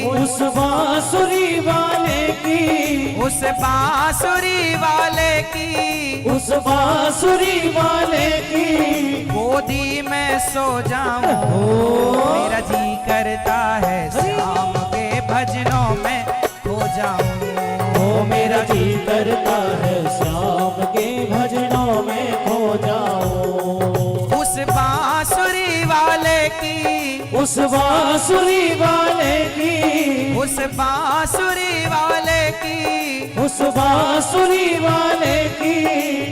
उस बांसुरी वाले की, उस बांसुरी वाले की, उस बांसुरी वाले की गोदी में सो जाऊं। मेरा जी करता है श्याम के भजनों में खो जाऊं। ओ मेरा जी करता है श्याम के भजनों में खो जाऊं। उस बांसुरी वाले की, उस बांसुरी वाले की, उस बांसुरी वाले की, उस बांसुरी वाले की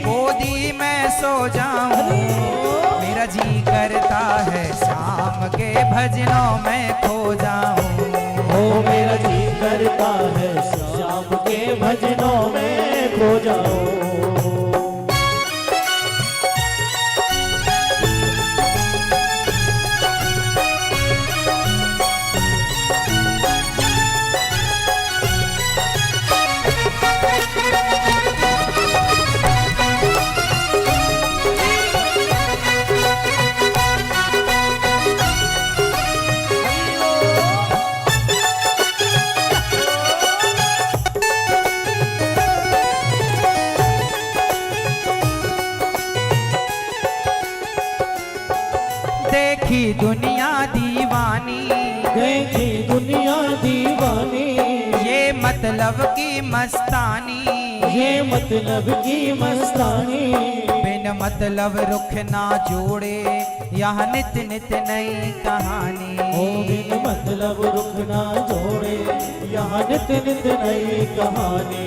गोदी में सो जाऊं। मेरा जी करता है श्याम के भजनों में खो जाऊं। ओ मेरा जी करता है श्याम के भजनों में खो जाऊं। देखी दुनिया दीवानी, देखी दुनिया दीवानी, ये मतलब की मस्तानी, ये मतलब की मस्तानी। बिन मतलब रुख ना जोड़े यहाँ नित नित नई कहानी। ओ बिन मतलब रुख ना जोड़े यहाँ नित नित नई कहानी।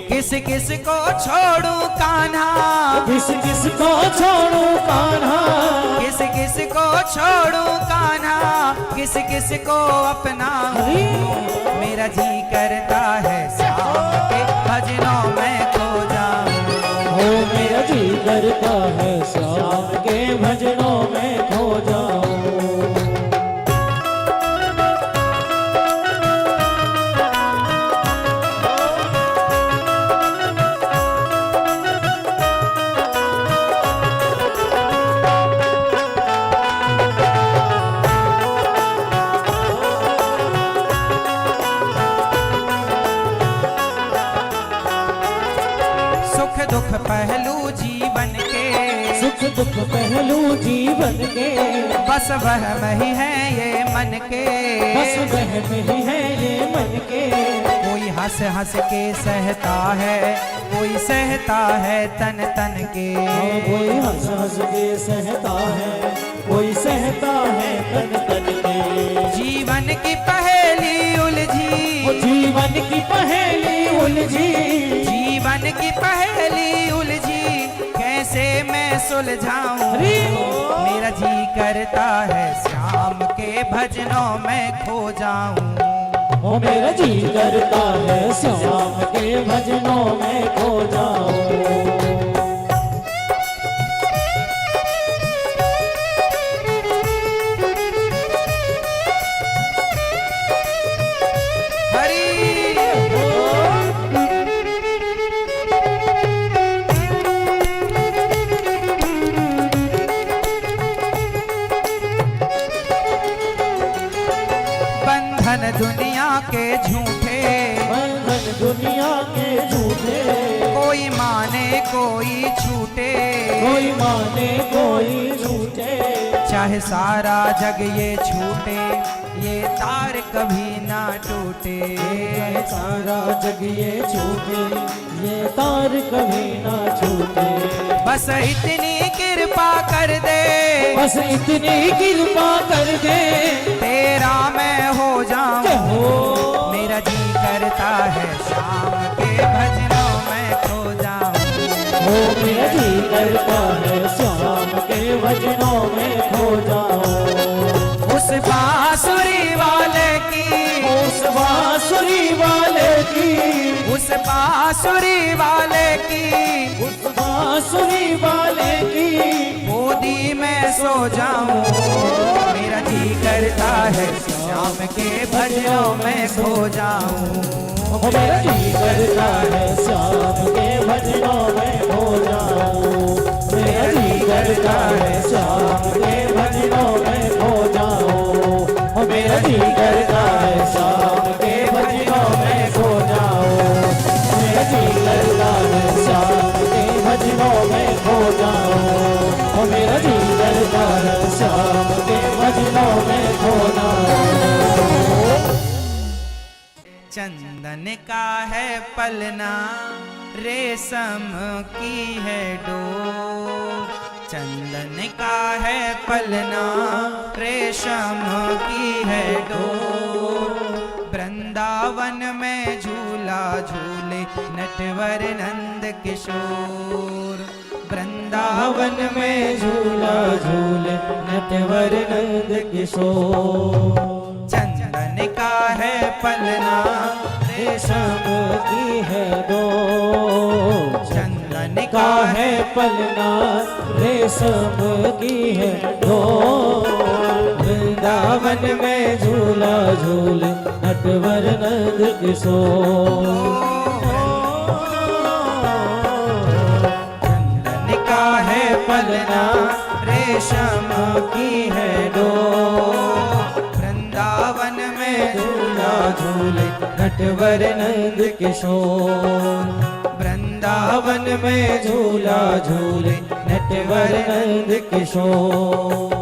किस किस को छोड़ू कान्हा, किस किस को छोड़ू कान्हा, किस किस को छोड़ू कान्हा, किस किस को अपनाऊं। मेरा जी करता है श्याम के भजनों में खो जाऊं। ओ मेरा जी करता है श्याम के भजनों में खो जाऊं। सुख दुख पहलू जीवन के, सुख दुख पहलू जीवन के, बस वह ही है ये मन के। बस वह ही है ये मन के। कोई हंस हंस के सहता है, कोई सहता है तन तन के। कोई हंस हंस के सहता है, कोई सहता है तन तन के। जीवन की पहेली उलझी, जीवन की पहेली उलझी, जीवन की पहेली उलझी, कैसे मैं सुलझाऊं। मेरा जी करता है श्याम के भजनों में खो जाऊं। ओ मेरा जी करता है श्याम के भजनों में खो जाऊं। बंधन दुनिया के झूठे, बंधन दुनिया के झूठे, कोई माने कोई छूटे, कोई माने कोई झूठे। चाहे सारा जग ये छूटे, ये तार कभी ना टूटे। चाहे सारा जग ये छूटे, ये तार कभी ना छूटे। बस इतनी कृपा कर दे, बस इतनी कृपा कर दे, तेरा मैं हो जाऊं। हो मेरा जी करता है श्याम के भजनों में खो जाऊं। हो मेरा जी करता है श्याम के भजनों में खो जाऊं। उस बांसुरी वाले की, उस बांसुरी वाले की, उस बांसुरी वाले की, उस बांसुरी वाले की गोदी में सो जाऊं। मेरा जी करता है श्याम के भजनों में खो जाऊं। मेरा जी करता है श्याम के भजनों में खो जाऊं। मेरा जी करता है श्याम के भजनों में खो जाऊं। मेरा जी करता है श्याम चंदन का है पलना, रेशम की है डोर। चंदन का है पलना, रेशम की है डोर। वृंदावन में झूला झूले नटवर नंद किशोर। वृंदावन में झूला झूले नटवर नंद किशोर। चंदन का है पलना, रेशम की है डोर। चंदन का है पलना, रेशम की है डोर। वृंदावन में झूला झूले नटवर नंद किशोर। चंदन का है पलना, रेशम की है डोर। वृंदावन में झूला झूले नटवर नंद किशोर। वृंदावन में झूला झूले नटवर नंद किशोर।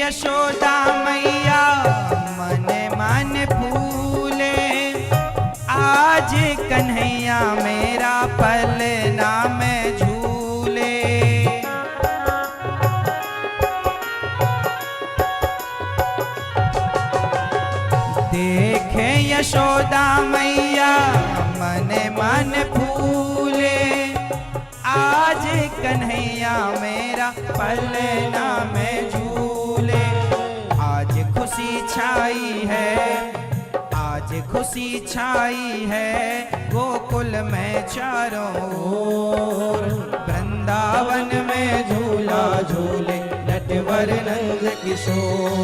यशोदा मैया मन मन फूले, आज कन्हैया मेरा पलना में झूले। देखे यशोदा मैया मन मन फूले, आज कन्हैया मेरा पलना में झूले। आज खुशी छाई है, आज खुशी छाई है गोकुल में चारों ओर। वृंदावन में झूला झूले नटवर नंद किशोर।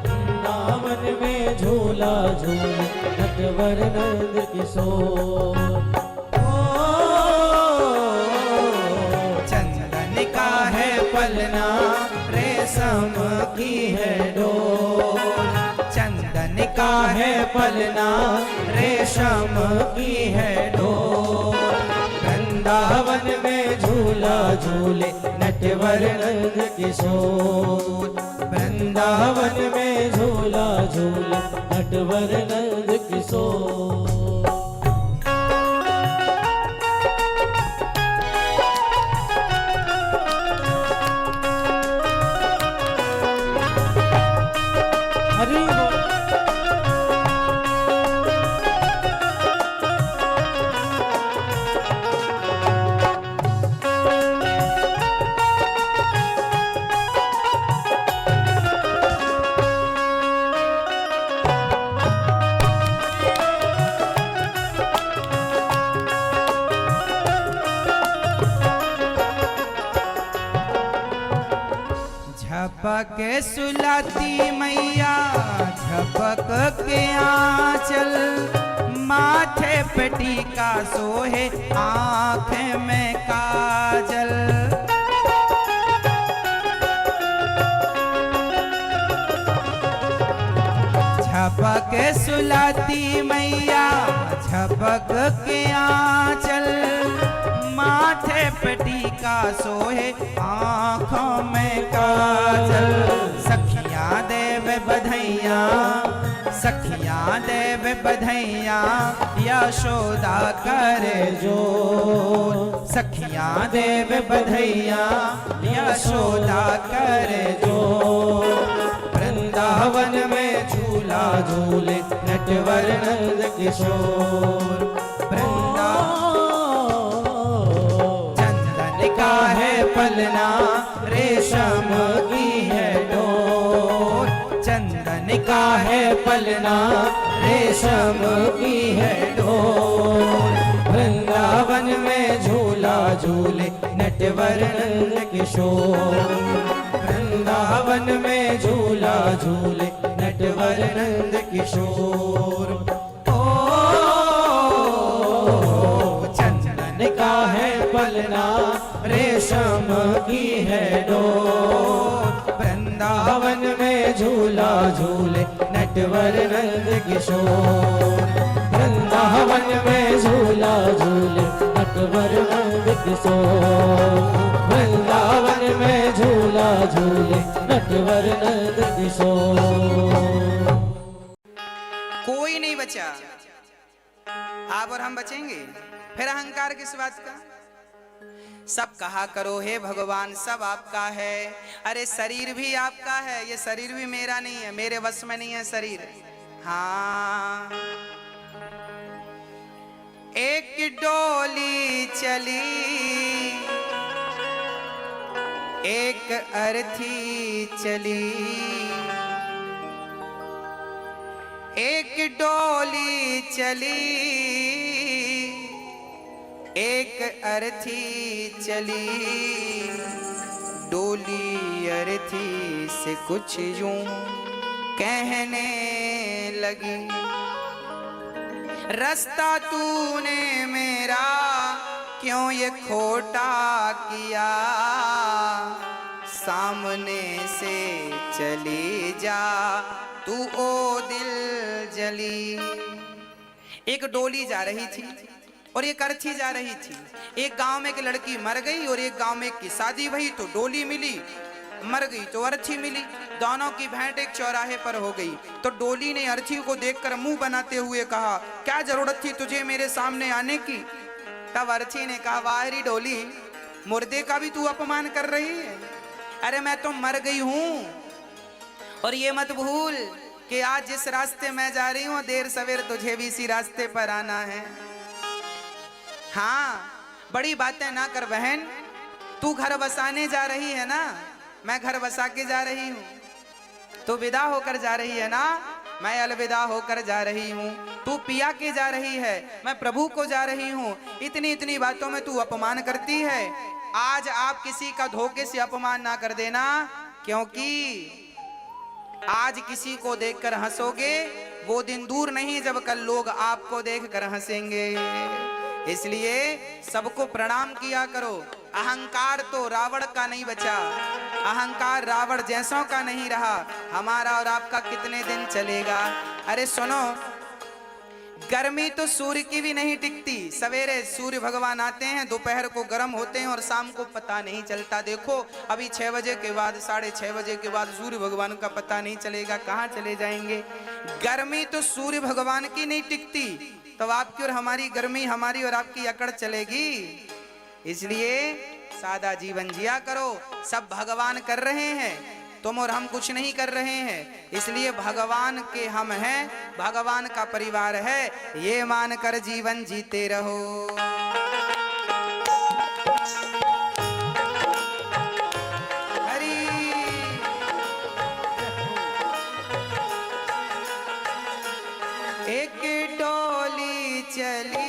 वृंदावन में झूला झूले नटवर नंद किशोर। चंदन का है पलना, रेशम की है डोर। चंदन का है पलना, रेशम की है डोर। वृंदावन में झूला झूले नटवर नंद किशोर। वृंदावन में झूला झूले नटवर नंद किशोर। झपक सुलाती मैया झपक के आंचल, माथे पे टीका सोहे आँख में काजल। झपक सुलाती मैया झपक के आंचल, माथे पे टीका सोहे आँखों में काजल। सखियाँ देव बधैया, सखियाँ देव बधैया, यशोदा करे जोर। सखियाँ देव बधैया, यशोदा करे जोर। वृंदावन में झूला झूले नटवर नंद किशोर। चंदन का है पलना, रेशम की है डोर। चंदन का है पलना, रेशम की है डोर। वृंदावन में झूला झूले नटवर नंद किशोर। वृंदावन में झूला झूले नटवर नंद किशोर। ओ ललना रेशम की है डोर। वृंदावन वृंदावन में झूला झूले नटवर नंद किशोर। वृंदावन में झूला झूले नटवर नंद किशोर। वृंदावन में झूला झूले नटवर नंद किशोर। कोई नहीं बचा, आप और हम बचेंगे? फिर अहंकार किस बात का? सब कहा करो हे भगवान सब आपका है। अरे शरीर भी आपका है, ये शरीर भी मेरा नहीं है, मेरे वश में नहीं है शरीर। हाँ, एक डोली चली एक अर्थी चली, एक डोली चली एक अर्थी चली। डोली अर्थी से कुछ यूं कहने लगी, रास्ता तूने मेरा क्यों ये खोटा किया, सामने से चली जा तू ओ दिल जली। एक डोली जा रही थी और एक अर्थी जा रही थी। एक गांव में एक लड़की मर गई और एक गांव में एक की शादी हुई, तो डोली मिली, मर गई तो अर्थी मिली। दोनों की भेंट एक चौराहे पर हो गई। तो डोली ने अर्थी को देखकर मुंह बनाते हुए कहा, क्या जरूरत थी तुझे मेरे सामने आने की? तब अर्थी ने कहा, वाहरी डोली, मुर्दे का भी तू अपमान कर रही है। अरे मैं तो मर गई हूं, और ये मत भूल कि आज जिस रास्ते मैं जा रही हूं देर सवेर तुझे भी इसी रास्ते पर आना है। हाँ, बड़ी बातें ना कर बहन, तू घर बसाने जा रही है ना, मैं घर बसा के जा रही हूँ। तू विदा होकर जा रही है ना, मैं अलविदा होकर जा रही हूँ। तू पिया के जा रही है, मैं प्रभु को जा रही हूँ। इतनी इतनी बातों में तू अपमान करती है। आज आप किसी का धोखे से अपमान ना कर देना, क्योंकि आज किसी को देखकर हंसोगे, वो दिन दूर नहीं जब कल लोग आपको देखकर हंसेंगे। इसलिए सबको प्रणाम किया करो। अहंकार तो रावण का नहीं बचा, अहंकार रावण जैसों का नहीं रहा। हमारा और आपका कितने दिन चलेगा? अरे सुनो, गर्मी तो सूर्य की भी नहीं टिकती। सवेरे सूर्य भगवान आते हैं, दोपहर को गर्म होते हैं और शाम को पता नहीं चलता। देखो अभी 6 बजे के बाद, 6:30 बजे के बाद सूर्य भगवान का पता नहीं चलेगा, कहाँ चले जाएंगे। गर्मी तो सूर्य भगवान की नहीं टिकती, तो आपकी और हमारी गर्मी, हमारी और आपकी अकड़ चलेगी। इसलिए सादा जीवन जिया करो। सब भगवान कर रहे हैं, तुम और हम कुछ नहीं कर रहे हैं। इसलिए भगवान के हम हैं, भगवान का परिवार है, ये मानकर जीवन जीते रहो। हरि एक डोली चली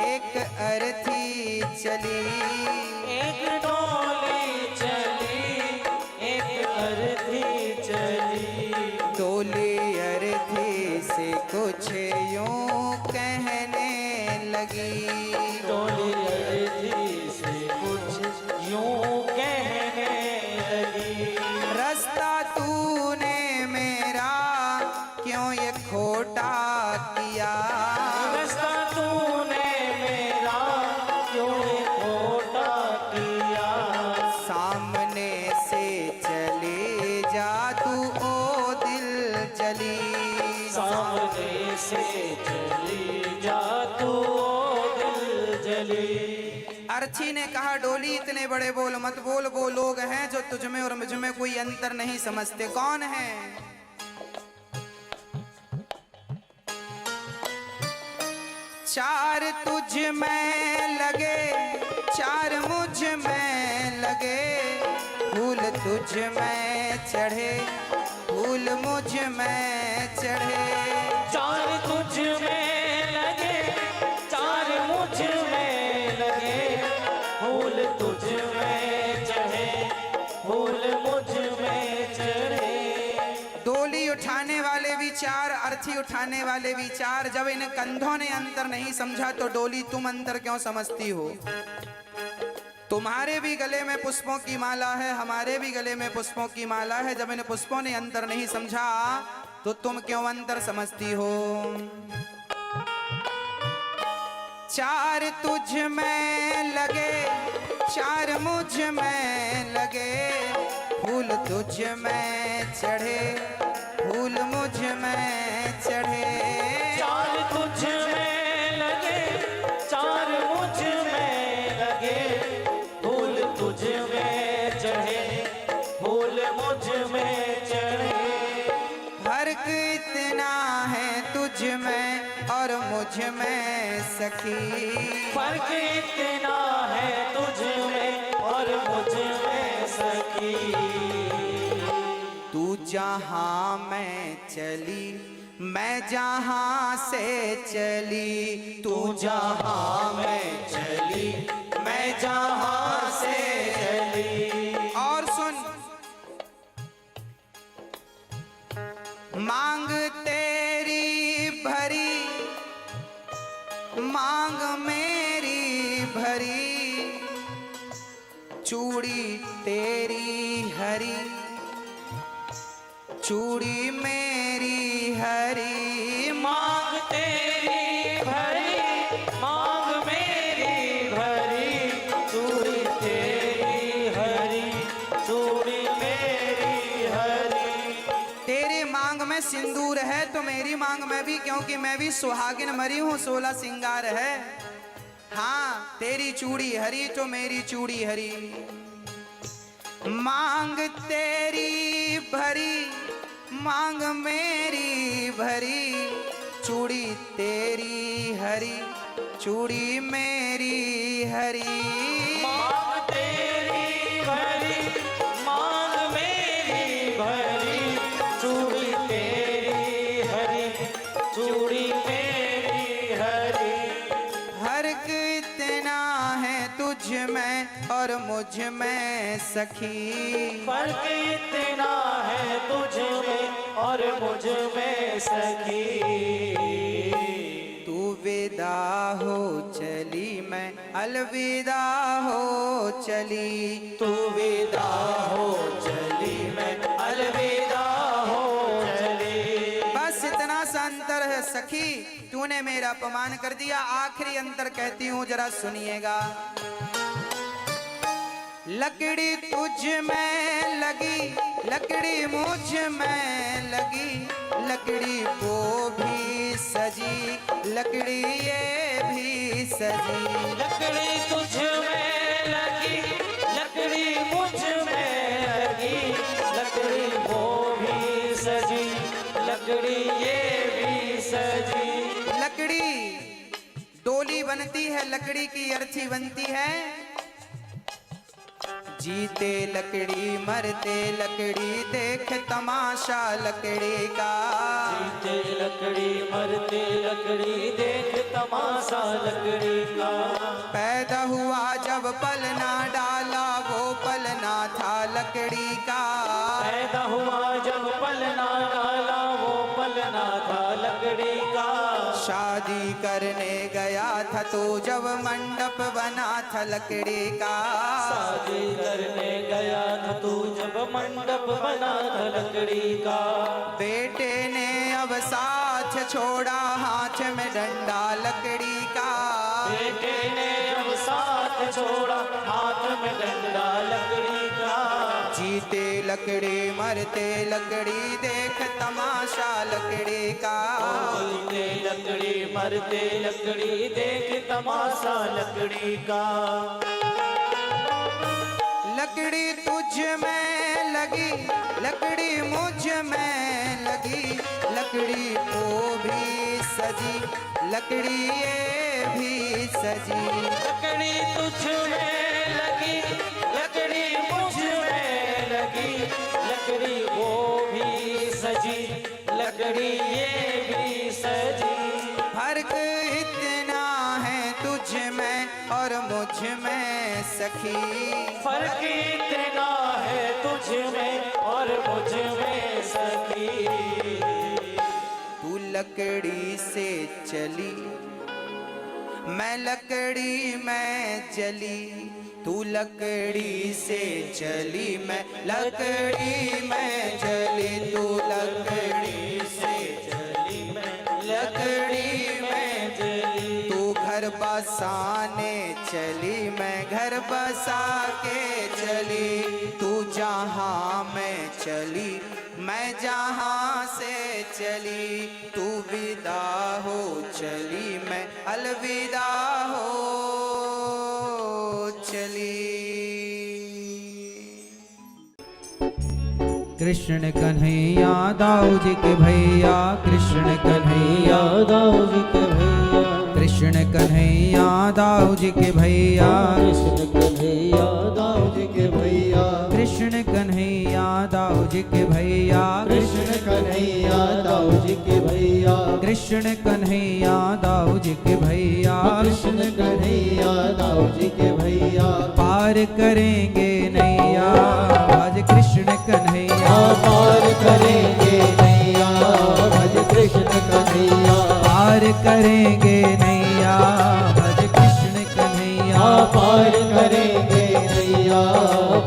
एक अर्थी चली, एक डोली चली एक अर्थी चली। डोली अर्थी से कुछ यूं कहने लगी, डोली अर्थी से कुछ यूं कहने लगी, रास्ता तूने मेरा क्यों ये खोटा किया, रास्ता तूने मेरा क्यों ये खोटा किया, सामने से चले जा तू ओ दिल जली, सामने से चली जा तू ओ दिल जली। अर्थी ने कहा, डोली इतने बड़े बोल मत बोल, वो लोग हैं जो तुझ में और मुझ में कोई अंतर नहीं समझते। कौन है? चार तुझ में लगे, चार मुझ में लगे, फूल तुझ में चढ़े, फूल मुझ में चढ़े, चार तुझ में लगे, चार मुझ में लगे, फूल तुझ में चढ़े, फूल मुझ में चढ़े। डोली उठाने वाले भी चार, अर्थी उठाने वाले भी चार। जब इन कंधों ने अंतर नहीं समझा तो डोली तुम अंतर क्यों समझती हो? तुम्हारे भी गले में पुष्पों की माला है, हमारे भी गले में पुष्पों की माला है। जब इन पुष्पों ने अंतर नहीं समझा तो तुम क्यों अंतर समझती हो? चार तुझ में लगे, चार मुझ में लगे, फूल तुझ में चढ़े, फूल मुझ में चढ़े। चार तुझ में लगे, चार मुझ में लगे, फूल तुझ में चढ़े, फूल मुझ में चढ़े। फर्क इतना है तुझ में और मुझ में सखी, फर्क इतना है तुझ में और मुझ में सखी। तू जहाँ मैं चली, मैं जहाँ से चली, तू जहाँ मैं चली, मैं जहाँ से चली। और सुन, मांग तेरी भरी, मांग मेरी भरी, चूड़ी तेरी हरी, चूड़ी मेरी हरी। मांग तेरी भरी, मांग मेरी भरी, चूड़ी तेरी हरी, चूड़ी मेरी हरी। तेरी मांग में सिंदूर है तो मेरी मांग में भी, क्योंकि मैं भी सुहागिन मरी हूँ, 16 सिंगार है। हाँ, तेरी चूड़ी हरी तो मेरी चूड़ी हरी। मांग तेरी भरी, मांग मेरी भरी, चूड़ी तेरी हरी, चूड़ी मेरी हरी। मांग तेरी भरी, मांग मेरी भरी, चूड़ी तेरी हरी, चूड़ी मेरी हरी। फर्क इतना है तुझ में और मुझ में सखी, फर्क इतना है तुझ में और मुझ में सखी। तू विदा हो चली, मैं अलविदा हो चली, तू विदा हो चली, मैं अलविदा हो चली। बस इतना सा अंतर है सखी, तूने मेरा अपमान कर दिया। आखिरी अंतर कहती हूँ, जरा सुनिएगा। लकड़ी तुझ में लगी, लकड़ी मुझ में लगी, लकड़ी वो भी सजी, लकड़ी ये भी सजी। लकड़ी तुझ में लगी, लकड़ी मुझ में लगी, लकड़ी वो भी सजी, लकड़ी ये भी सजी। लकड़ी डोली बनती है, लकड़ी की अर्थी बनती है। जीते लकड़ी, मरते लकड़ी, देख तमाशा लकड़ी का। जीते लकड़ी, मरते लकड़ी, देख तमाशा लकड़ी का। पैदा हुआ जब पलना डाला, वो पलना था लकड़ी का। पैदा हुआ जब पलना डाला, वो पलना था लकड़ी का। शादी करने गया था तो जब मंडप बना था लकड़ी का। शादी करने गया था तू जब मंडप बना था लकड़ी का। बेटे ने अब साथ छोड़ा, हाथ में डंडा लकड़ी का। बेटे ने अब साथ छोड़ा, हाथ में डंडा लकड़ी का। जीते लकड़ी, मरते लकड़ी, देख तमाशा लकड़ी का। जीते लकड़ी, मरते लकड़ी, देख तमाशा लकड़ी का। लकड़ी तुझ में लगी, लकड़ी मुझ में लगी, लकड़ी वो भी सजी, लकड़ी ये भी सजी। लकड़ी तुझ में लगी, लकड़ी मुझ में लगी, लकड़ी वो भी सजी, लकड़ी ये भी सजी। फर्क इतना है तुझ में और मुझ में सखी, फर्क इतना है तुझ में और मुझ में सखी। तू लकड़ी से चली, मैं लकड़ी में जली, तू लकड़ी से चली मैं लकड़ी में चली, तू लकड़ी से चली मैं लकड़ी में चली, तू घर बसाने चली मैं घर बसा के चली, तू जहाँ में चली मैं जहाँ से चली, तू विदा हो चली मैं अलविदा हो चली। कृष्ण कन्हैया दाऊ जी के भैया, कृष्ण कन्हैया दाऊ जी के भैया, कृष्ण कन्हैया दाऊ जी के भैया, कृष्ण कन्हैया दाऊ जी के भैया, कृष्ण कन्हैया दाऊ जी के भैया, कृष्ण कन्हैया दाऊ जी के भैया, कृष्ण कन्हैया दाऊ जी के भैया, कृष्ण कन्हैया दाऊ जी के भैया, पार करेंगे नैया भज कृष्ण कन्हैया, पार करेंगे नैया भज कृष्ण कन्हैया, पार करेंगे नैया भज कृष्ण कन्हैया, पार करेंगे नैया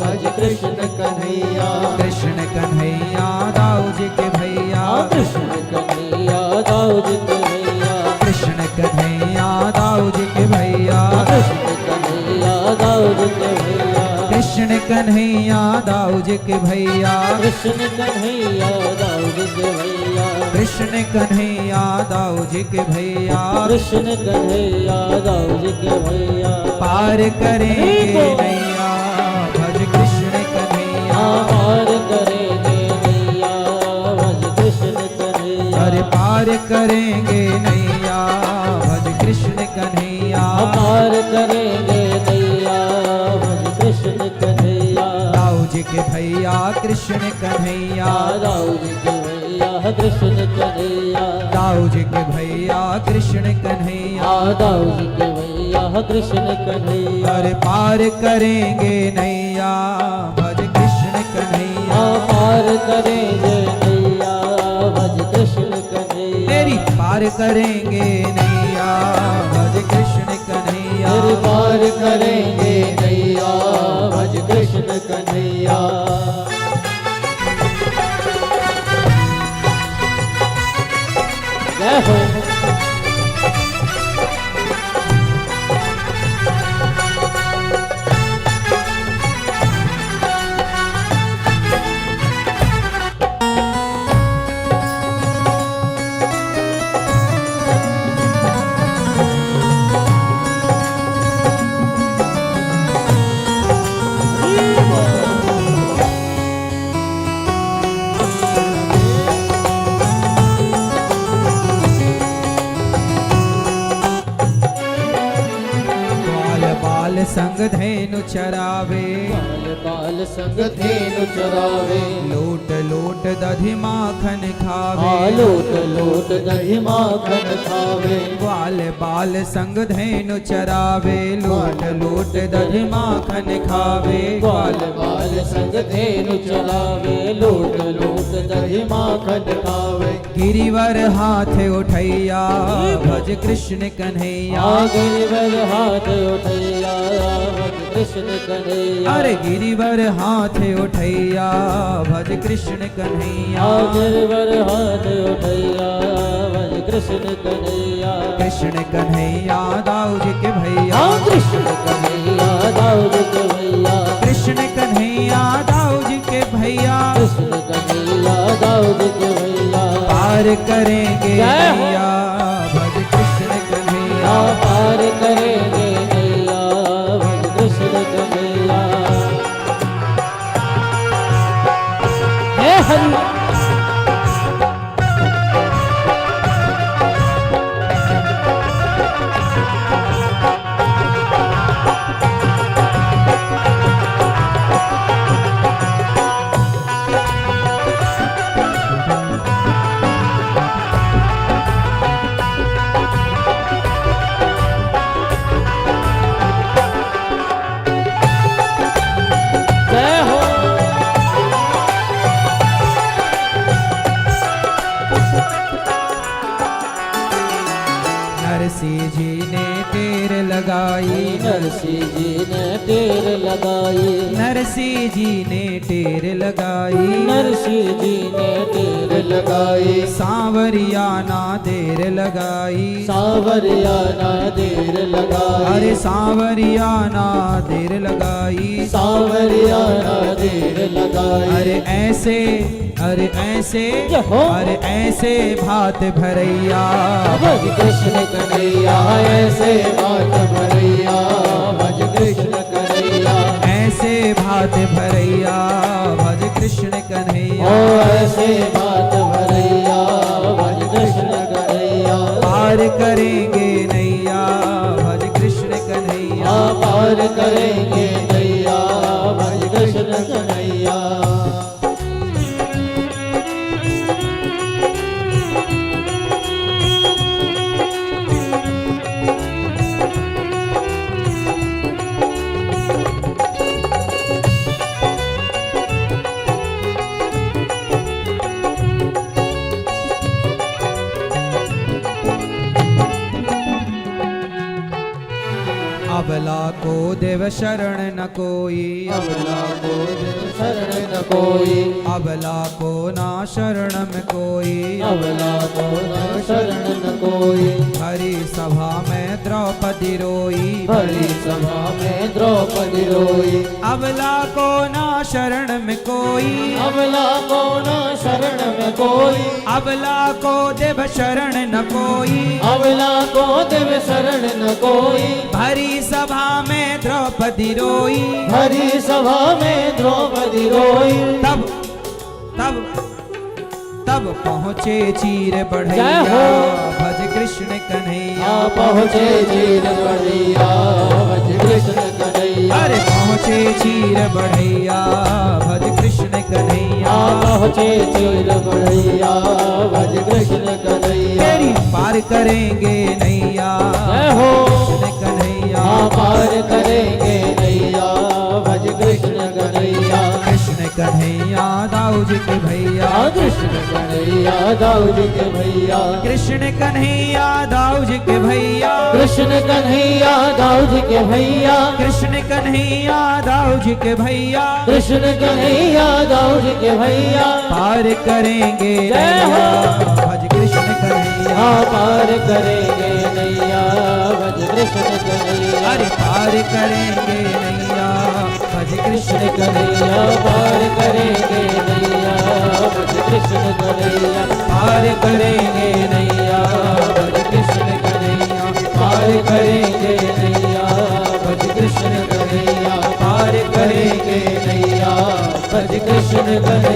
भज कृष्ण कन्हैया, कृष्ण कन्हैया दाऊ जी के भैया, कृष्ण कन्हैया दाऊ जी के भैया, कृष्ण कन्हैया दाऊ जी के भैया, कृष्ण कन्हैया दाऊ जी के भैया, कृष्ण कन्हैया दाऊ जी के भैया, कृष्ण कन्हैया दाऊ जी के भैया, कृष्ण कन्हैया दाऊ जी के भैया, कृष्ण कन्हैया दाऊ जी के भैया, पार करेंगे नैया भज कृष्ण कन्हैया, पार करेंगे नैया भज कृष्ण कन्हैया, अरे पार करेंगे नैया भज कृष्ण कन्हैया, पार करेंगे नैया भज कृष्ण कन्हैया, दाऊ जी के भैया कृष्ण कन्हैया, दाऊ जी के भैया कृष्ण कन्हैया, दाऊ जी के भैया कृष्ण कन्हैया, दाऊ जी के भैया कृष्ण कन्हैया, अरे पार करेंगे नैया भज कृष्ण कन्हैया, पार करेंगे नैया भज कृष्ण कन्हैया, मेरी पार करेंगे नैया भज कृष्ण कन्हैया, पार करेंगे नैया भज कृष्ण कन्हैया। जय हो। संग धेनु चरावे, बाल बाल संग धेनु चरावे, लोट लोट दधि माखन खावे, लोट लोट दही माखन खावे, बाल बाल संग धेनु चरावे, लोट लोट दधि माखन खावे, बाल बाल संग धेनु चरावे, लोट लोट दही माखन खावे, गिरिवर हाथ उठैया भज कृष्ण कन्हैया, गिरिवर हाथ उठैया भज कृष्ण कन्हैया, अरे गिरिवर हाथ उठैया भज कृष्ण कन्हैया, गिरिवर हाथ उठैया भज कृष्ण कन्हैया, कृष्ण कन्हैया दाऊ जी के भैया, कृष्ण कन्हैया दाऊ जी के भैया, कृष्ण कन्हैया दाऊ जी के भैया, कृष्ण कन्हैया दाऊ जी के भैया, पार करेंगे नैया भज कृष्ण कन्हैया, पार करेंगे नैया भज कृष्ण कन्हैया। हे हरि जय हो। नरसिंह जी ने टेर लगाई, नरसिंह जी ने टेर लगाई, नरसिंह जी ने टेर लगाई, सांवरिया ना देर लगाई, सांवरिया ना देर लगाई, अरे सांवरिया ना देर लगाई, सांवरिया ना देर लगाई, अरे ऐसे अरे ऐसे भात भरैया, भज कृष्ण कन्हैया ऐसे बात भरैया, भज कृष्ण कन्हैया ऐसे भात भरैया, भज कृष्ण कन्हैया, ओ ऐसे बात भरैया, भज कृष्ण कन्हैया पार करेंगे नैया, भज कृष्ण कन्हैया, पार करेंगे नैया, भज कृष्ण कन्हैया। अबला को देव शरण न कोई, अबला को देव शरण न कोई, अबला को ना शरण में कोई, अबला को न शरण न कोई, हरि सभा में द्रौपदी रोई, भरी सभा में द्रौपदी रोई, अबला को ना शरण में कोई, अबला को न शरण में कोई, अबला को देव शरण न कोई, अबला को देव शरण न कोई, भरी सभा में द्रौपदी रोई, भरी सभा में द्रौपदी रोई, तब तब तब पहुँचे चीर जय बढ़ैया, हो। भज कृष्ण कन्हैया, पहुँचे चीर बढ़ैया, भज कृष्ण कन्हैया, अरे पहुँचे चीर बढ़ैया, भज कृष्ण कन्हैया, पहुँचे चीर बढ़ैया, भज कृष्ण कन्हैया, तेरी पार करेंगे नैया, जय हो। कृष्ण कन्हैया, पार करेंगे नैया, भज कृष्ण कन्हैया, कृष्ण कन्हैया दाऊ जी के भैया, कृष्ण कन्हैया दाऊ जी के भैया, कृष्ण कन्हैया दाऊ जी के भैया, कृष्ण कन्हैया दाऊ जी के भैया, कृष्ण कन्हैया दाऊ जी के भैया, कृष्ण कन्हैया दाऊ जी के भैया, पार करेंगे जय हो। नैया, भज कृष्ण कन्हैया, पार करेंगे नैया, भज कृष्ण कन्हैया, अरे पार करेंगे नैया, भज कृष्ण कन्हैया, पार करेंगे नैया, भज कृष्ण कन्हैया, पार करेंगे नैया, भज कृष्ण कन्हैया, पार करेंगे नैया, भज कृष्ण कन्हैया, पार करेंगे नैया, भज कृष्ण कन्हैया।